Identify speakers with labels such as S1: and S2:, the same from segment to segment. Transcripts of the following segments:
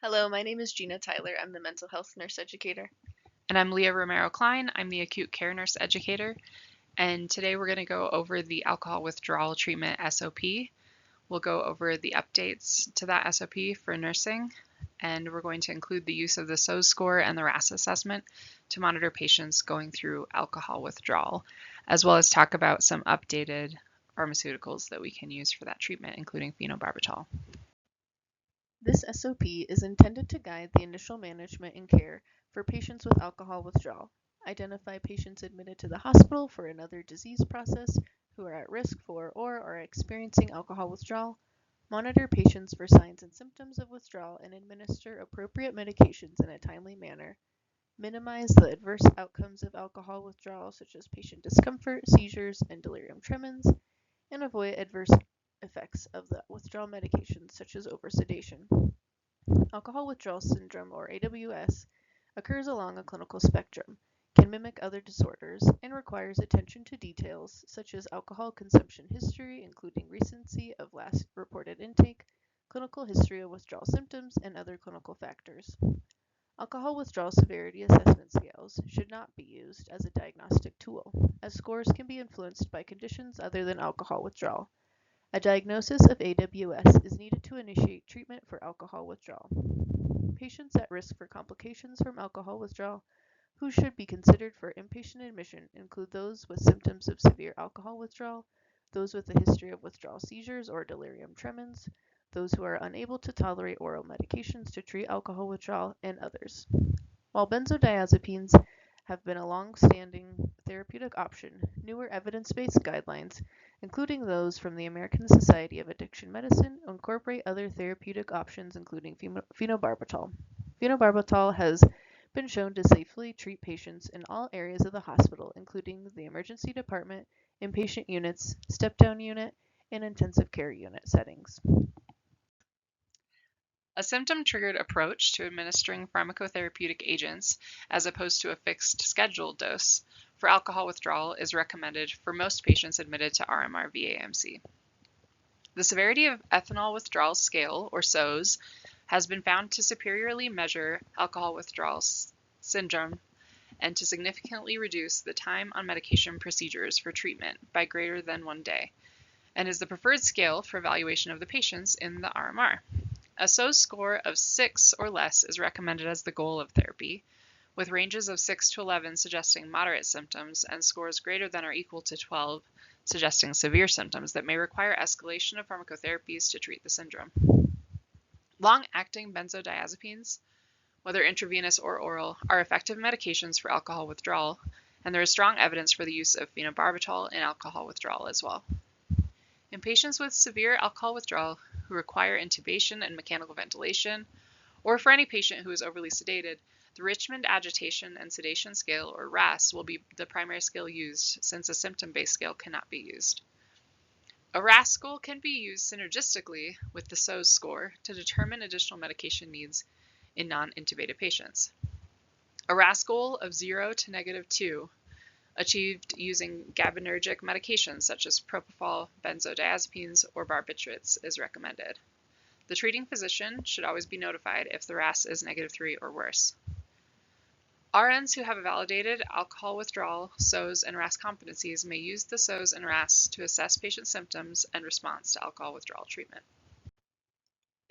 S1: Hello, my name is Gina Tyler. I'm the mental health nurse educator.
S2: And I'm Leah Romero-Klein. I'm the acute care nurse educator. And today we're going to go over the alcohol withdrawal treatment SOP. We'll go over the updates to that SOP for nursing. And we're going to include the use of the SOS score and the RASS assessment to monitor patients going through alcohol withdrawal, as well as talk about some updated pharmaceuticals that we can use for that treatment, including phenobarbital.
S1: This SOP is intended to guide the initial management and care for patients with alcohol withdrawal, identify patients admitted to the hospital for another disease process who are at risk for or are experiencing alcohol withdrawal, monitor patients for signs and symptoms of withdrawal and administer appropriate medications in a timely manner, minimize the adverse outcomes of alcohol withdrawal such as patient discomfort, seizures, and delirium tremens, and avoid adverse effects of the withdrawal medications such as oversedation. Alcohol withdrawal syndrome, or AWS, occurs along a clinical spectrum, can mimic other disorders, and requires attention to details such as alcohol consumption history, including recency of last reported intake, clinical history of withdrawal symptoms, and other clinical factors. Alcohol withdrawal severity assessment scales should not be used as a diagnostic tool, as scores can be influenced by conditions other than alcohol withdrawal. A diagnosis of AWS is needed to initiate treatment for alcohol withdrawal. Patients at risk for complications from alcohol withdrawal who should be considered for inpatient admission include those with symptoms of severe alcohol withdrawal, those with a history of withdrawal seizures or delirium tremens, those who are unable to tolerate oral medications to treat alcohol withdrawal, and others. While benzodiazepines have been a long-standing therapeutic option, newer evidence-based guidelines, including those from the American Society of Addiction Medicine, incorporate other therapeutic options including phenobarbital. Phenobarbital has been shown to safely treat patients in all areas of the hospital, including the emergency department, inpatient units, step-down unit, and intensive care unit settings.
S2: A symptom-triggered approach to administering pharmacotherapeutic agents, as opposed to a fixed scheduled dose, for alcohol withdrawal is recommended for most patients admitted to RMR-VAMC. The Severity of Ethanol Withdrawal Scale, or SOS, has been found to superiorly measure alcohol withdrawal syndrome and to significantly reduce the time on medication procedures for treatment by greater than 1 day, and is the preferred scale for evaluation of the patients in the RMR. A SOS score of 6 or less is recommended as the goal of therapy, with ranges of 6 to 11 suggesting moderate symptoms and scores greater than or equal to 12 suggesting severe symptoms that may require escalation of pharmacotherapies to treat the syndrome. Long-acting benzodiazepines, whether intravenous or oral, are effective medications for alcohol withdrawal, and there is strong evidence for the use of phenobarbital in alcohol withdrawal as well. In patients with severe alcohol withdrawal who require intubation and mechanical ventilation, or for any patient who is overly sedated, the Richmond Agitation and Sedation Scale, or RASS, will be the primary scale used since a symptom-based scale cannot be used. A RASS score can be used synergistically with the SOS score to determine additional medication needs in non-intubated patients. A RASS goal of 0 to -2, achieved using GABAergic medications such as propofol, benzodiazepines, or barbiturates, is recommended. The treating physician should always be notified if the RASS is -3 or worse. RNs who have a validated alcohol withdrawal, SOS, and RASS competencies may use the SOS and RASS to assess patient symptoms and response to alcohol withdrawal treatment.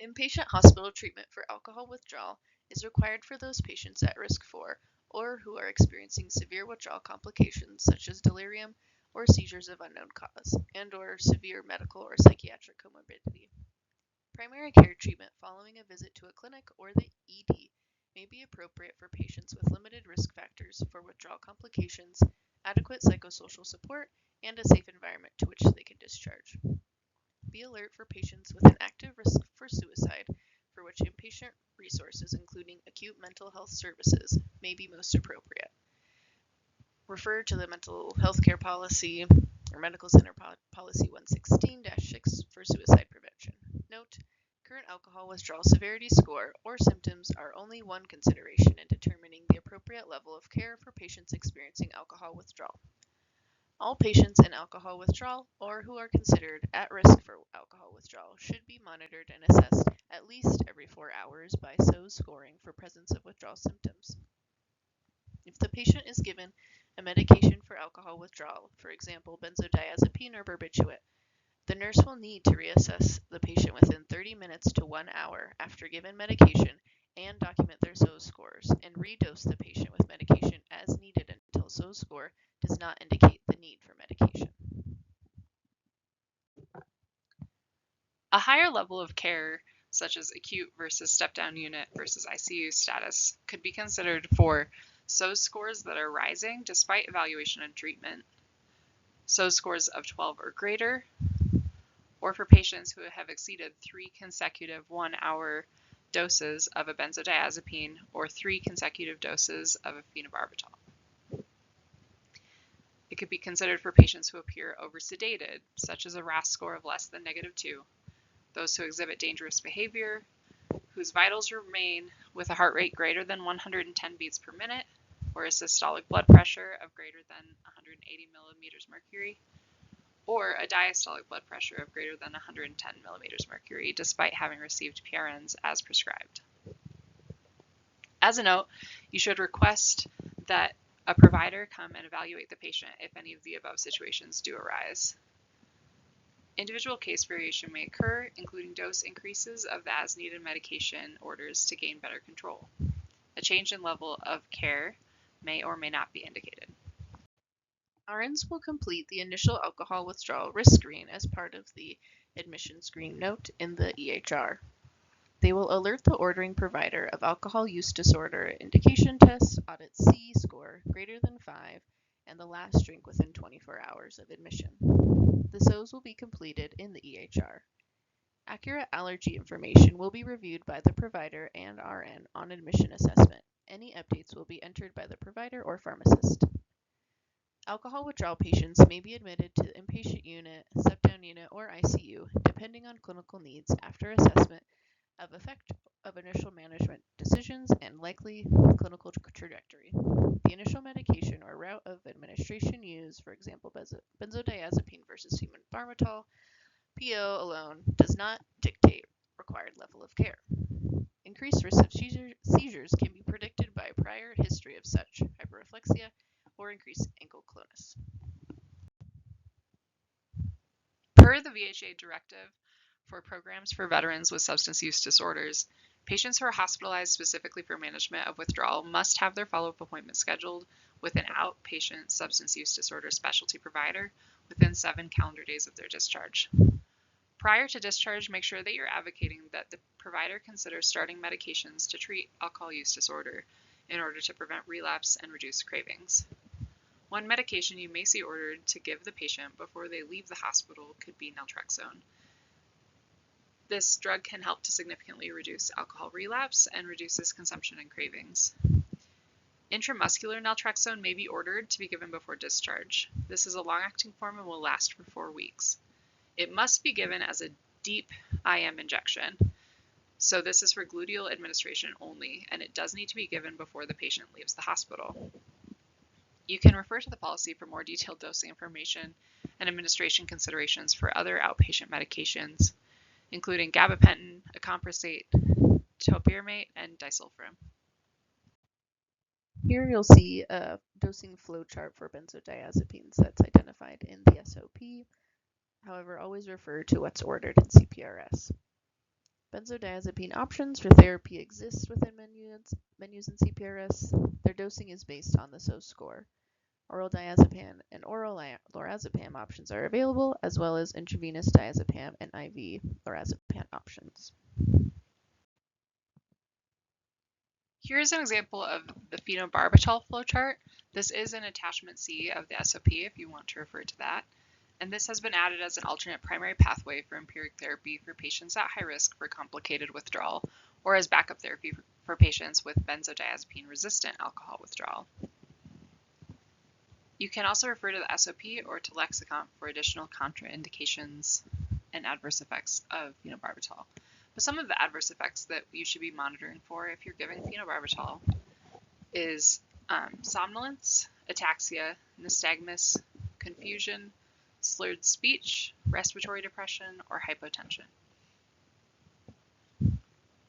S1: Inpatient hospital treatment for alcohol withdrawal is required for those patients at risk for or who are experiencing severe withdrawal complications such as delirium or seizures of unknown cause and/or severe medical or psychiatric comorbidity. Primary care treatment following a visit to a clinic or the ED may be appropriate for patients with limited risk factors for withdrawal complications, adequate psychosocial support, and a safe environment to which they can discharge. Be alert for patients with an active risk for suicide, for which inpatient resources, including acute mental health services, may be most appropriate. Refer to the Mental Health Care Policy or Medical Center Policy 116-6 for suicide prevention. Note, current alcohol withdrawal severity score or symptoms are only one consideration in determining the appropriate level of care for patients experiencing alcohol withdrawal. All patients in alcohol withdrawal or who are considered at risk for alcohol withdrawal should be monitored and assessed at least every 4 hours by SOS scoring for presence of withdrawal symptoms. If the patient is given a medication for alcohol withdrawal, for example benzodiazepine or barbiturate, the nurse will need to reassess the patient within 30 minutes to 1 hour after given medication and document their SOS scores, and redose the patient with medication as needed until SOS score does not indicate the need for medication.
S2: A higher level of care, such as acute versus step-down unit versus ICU status, could be considered for SOS scores that are rising despite evaluation and treatment, SOS scores of 12 or greater, or for patients who have exceeded 3 consecutive 1-hour doses of a benzodiazepine or 3 consecutive doses of a phenobarbital. It could be considered for patients who appear oversedated, such as a RASS score of less than -2, those who exhibit dangerous behavior, whose vitals remain with a heart rate greater than 110 beats per minute, or a systolic blood pressure of greater than 180 millimeters mercury, or a diastolic blood pressure of greater than 110 millimeters mercury, despite having received PRNs as prescribed. As a note, you should request that a provider come and evaluate the patient if any of the above situations do arise. Individual case variation may occur, including dose increases of the as-needed medication orders to gain better control. A change in level of care may or may not be indicated.
S1: RNs will complete the initial alcohol withdrawal risk screen as part of the admission screen note in the EHR. They will alert the ordering provider of alcohol use disorder indication test audit C score greater than 5 and the last drink within 24 hours of admission. The SOS will be completed in the EHR. Accurate allergy information will be reviewed by the provider and RN on admission assessment. Any updates will be entered by the provider or pharmacist. Alcohol withdrawal patients may be admitted to the inpatient unit, step-down unit, or ICU, depending on clinical needs after assessment of effect of initial management decisions and likely clinical trajectory. The initial medication or route of administration used, for example benzodiazepine versus phenobarbital, PO alone, does not dictate required level of care. Increased risk of seizures can be predicted by a prior history of such hyperreflexia or increased ankle clonus.
S2: Per the VHA directive for programs for veterans with substance use disorders, patients who are hospitalized specifically for management of withdrawal must have their follow-up appointment scheduled with an outpatient substance use disorder specialty provider within 7 calendar days of their discharge. Prior to discharge, make sure that you're advocating that the provider consider starting medications to treat alcohol use disorder in order to prevent relapse and reduce cravings. One medication you may see ordered to give the patient before they leave the hospital could be naltrexone. This drug can help to significantly reduce alcohol relapse and reduces consumption and cravings. Intramuscular naltrexone may be ordered to be given before discharge. This is a long-acting form and will last for 4 weeks. It must be given as a deep IM injection, so this is for gluteal administration only, and it does need to be given before the patient leaves the hospital. You can refer to the policy for more detailed dosing information and administration considerations for other outpatient medications, including gabapentin, acamprosate, topiramate, and disulfiram.
S1: Here you'll see a dosing flow chart for benzodiazepines that's identified in the SOP. However, always refer to what's ordered in CPRS. Benzodiazepine options for therapy exist within menus in CPRS. Their dosing is based on the SOS score. Oral diazepam and oral lorazepam options are available, as well as intravenous diazepam and IV lorazepam options.
S2: Here's an example of the phenobarbital flowchart. This is in attachment C of the SOP if you want to refer to that. And this has been added as an alternate primary pathway for empiric therapy for patients at high risk for complicated withdrawal, or as backup therapy for patients with benzodiazepine-resistant alcohol withdrawal. You can also refer to the SOP or to lexicon for additional contraindications and adverse effects of phenobarbital. But some of the adverse effects that you should be monitoring for if you're giving phenobarbital is somnolence, ataxia, nystagmus, confusion, slurred speech, respiratory depression, or hypotension.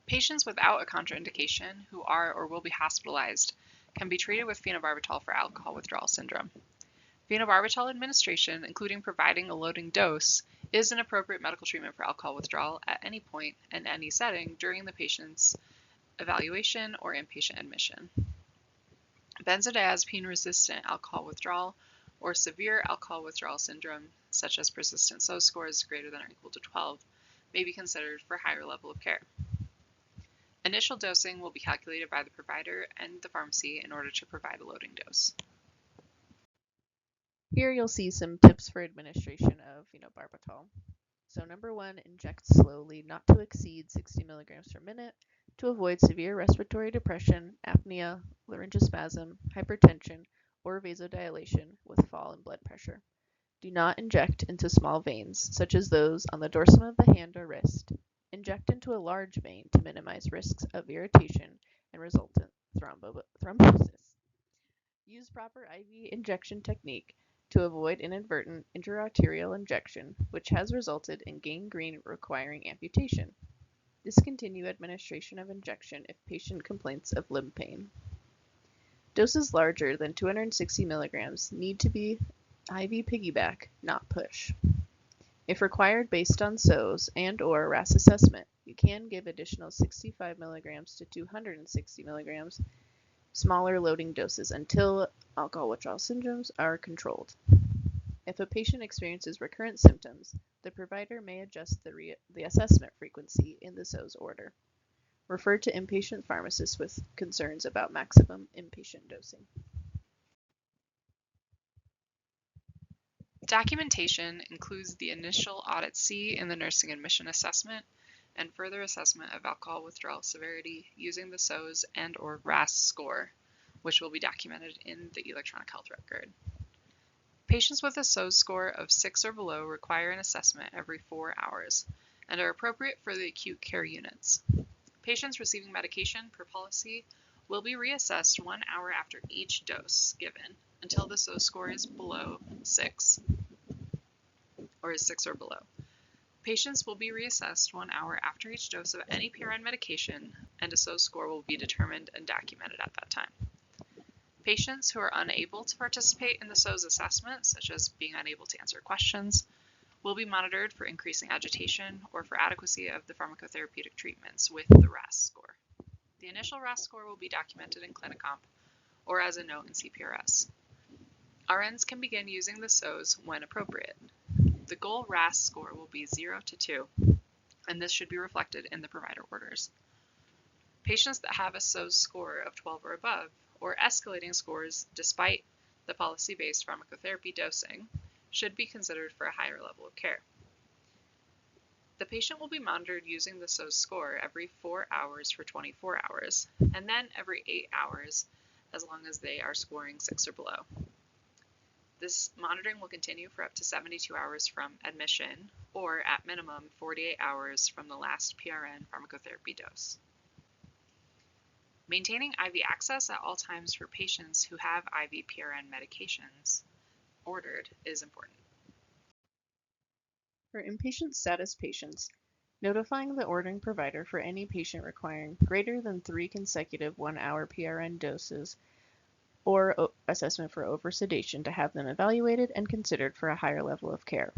S2: Patients without a contraindication who are or will be hospitalized can be treated with phenobarbital for alcohol withdrawal syndrome. Phenobarbital administration, including providing a loading dose, is an appropriate medical treatment for alcohol withdrawal at any point in any setting during the patient's evaluation or inpatient admission. Benzodiazepine-resistant alcohol withdrawal or severe alcohol withdrawal syndrome, such as persistent SOS scores greater than or equal to 12, may be considered for higher level of care. Initial dosing will be calculated by the provider and the pharmacy in order to provide a loading dose.
S1: Here you'll see some tips for administration of phenobarbital. So number 1, inject slowly, not to exceed 60 milligrams per minute, to avoid severe respiratory depression, apnea, laryngospasm, hypertension, or vasodilation with fall in blood pressure. Do not inject into small veins, such as those on the dorsum of the hand or wrist. Inject into a large vein to minimize risks of irritation and resultant thrombosis. Use proper IV injection technique to avoid inadvertent intraarterial injection, which has resulted in gangrene requiring amputation. Discontinue administration of injection if patient complains of limb pain. Doses larger than 260 milligrams need to be IV piggyback, not push. If required based on SOS and/or RAS assessment, you can give additional 65 milligrams to 260 milligrams smaller loading doses until alcohol withdrawal symptoms are controlled. If a patient experiences recurrent symptoms, the provider may adjust the assessment frequency in the SOS order. Refer to inpatient pharmacists with concerns about maximum inpatient dosing.
S2: Documentation includes the initial audit C in the nursing admission assessment and further assessment of alcohol withdrawal severity using the SOS and/or RAS score, which will be documented in the electronic health record. Patients with a SOS score of 6 or below require an assessment every 4 hours and are appropriate for the acute care units. Patients receiving medication per policy will be reassessed 1 hour after each dose given until the SOS score is below 6 or is 6 or below. Patients will be reassessed 1 hour after each dose of any PRN medication, and a SOS score will be determined and documented at that time. Patients who are unable to participate in the SOS assessment, such as being unable to answer questions, will be monitored for increasing agitation or for adequacy of the pharmacotherapeutic treatments with the RAS score. The initial RAS score will be documented in Clinicomp or as a note in CPRS. RNs can begin using the SOS when appropriate. The goal RAS score will be 0 to 2, and this should be reflected in the provider orders. Patients that have a SOS score of 12 or above, or escalating scores despite the policy-based pharmacotherapy dosing, should be considered for a higher level of care. The patient will be monitored using the SOS score every 4 hours for 24 hours, and then every 8 hours as long as they are scoring 6 or below. This monitoring will continue for up to 72 hours from admission, or at minimum 48 hours from the last PRN pharmacotherapy dose. Maintaining IV access at all times for patients who have IV PRN medications ordered is important.
S1: For inpatient status patients, notifying the ordering provider for any patient requiring greater than 3 consecutive 1-hour PRN doses or assessment for oversedation to have them evaluated and considered for a higher level of care.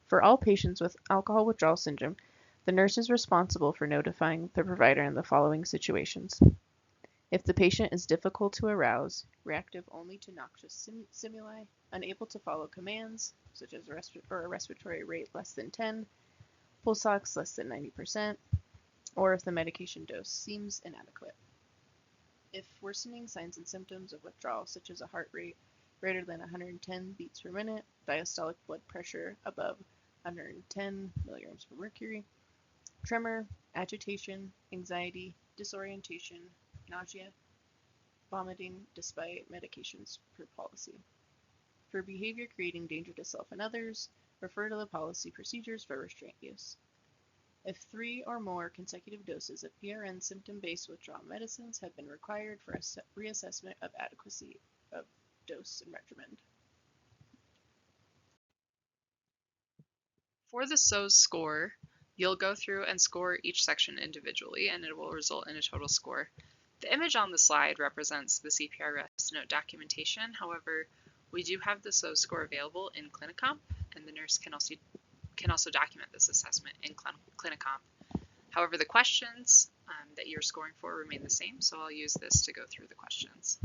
S1: For all patients with alcohol withdrawal syndrome, the nurse is responsible for notifying the provider in the following situations. If the patient is difficult to arouse, reactive only to noxious stimuli, unable to follow commands, such as a respiratory rate less than 10, pulse ox less than 90%, or if the medication dose seems inadequate. If worsening signs and symptoms of withdrawal, such as a heart rate greater than 110 beats per minute, diastolic blood pressure above 110 milligrams per mercury, tremor, agitation, anxiety, disorientation, nausea, vomiting despite medications per policy. For behavior creating danger to self and others, refer to the policy procedures for restraint use. If 3 or more consecutive doses of PRN symptom-based withdrawal medicines have been required for a reassessment of adequacy of dose and regimen.
S2: For the SOS score, you'll go through and score each section individually, and it will result in a total score. The image on the slide represents the CPR rest note documentation. However, we do have the SOS score available in Clinicomp, and the nurse can also document this assessment in Clinicomp. However, the questions that you're scoring for remain the same, so I'll use this to go through the questions.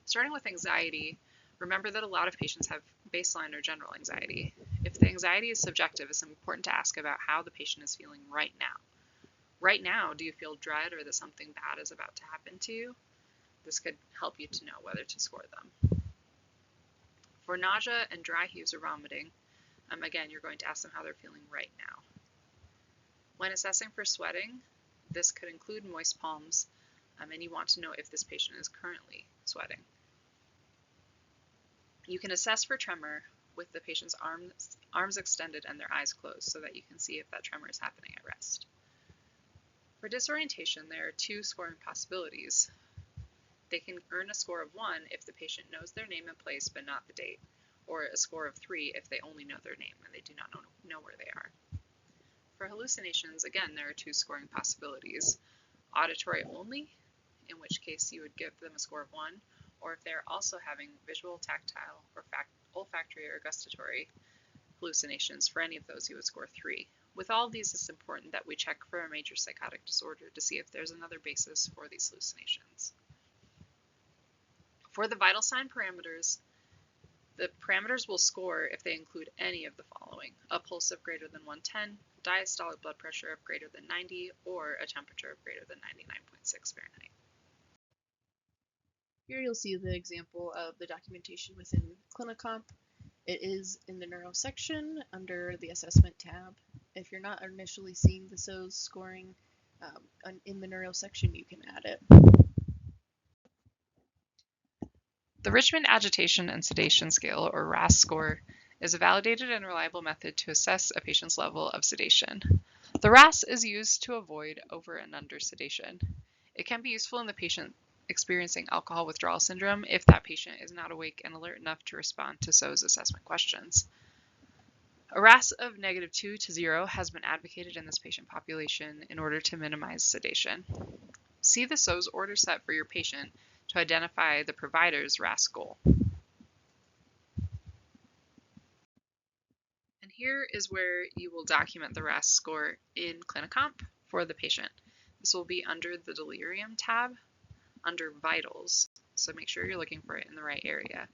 S2: Starting with anxiety, remember that a lot of patients have baseline or general anxiety. If the anxiety is subjective, it's important to ask about how the patient is feeling right now. Right now, do you feel dread or that something bad is about to happen to you? This could help you to know whether to score them. For nausea and dry heaves or vomiting, again, you're going to ask them how they're feeling right now. When assessing for sweating, this could include moist palms, and you want to know if this patient is currently sweating. You can assess for tremor with the patient's arms extended and their eyes closed so that you can see if that tremor is happening at rest. For disorientation, there are two scoring possibilities. They can earn a score of 1 if the patient knows their name and place but not the date, or a score of 3 if they only know their name and they do not know where they are. For hallucinations, again, there are two scoring possibilities. Auditory only, in which case you would give them a score of 1, or if they're also having visual, tactile, or olfactory or gustatory hallucinations, for any of those you would score 3. With all of these, it's important that we check for a major psychotic disorder to see if there's another basis for these hallucinations. For the vital sign parameters, the parameters will score if they include any of the following: a pulse of greater than 110, diastolic blood pressure of greater than 90, or a temperature of greater than 99.6 Fahrenheit.
S1: Here you'll see the example of the documentation within Clinicomp. It is in the neuro section under the assessment tab. If you're not initially seeing the SOS scoring in the neuro section, you can add it.
S2: The Richmond Agitation and Sedation Scale, or RASS score, is a validated and reliable method to assess a patient's level of sedation. The RASS is used to avoid over and under sedation. It can be useful in the patient experiencing alcohol withdrawal syndrome if that patient is not awake and alert enough to respond to SOS assessment questions. A RASS of -2 to 0 has been advocated in this patient population in order to minimize sedation. See the SOS order set for your patient to identify the provider's RASS goal. And here is where you will document the RASS score in Clinicomp for the patient. This will be under the delirium tab, under vitals, so make sure you're looking for it in the right area.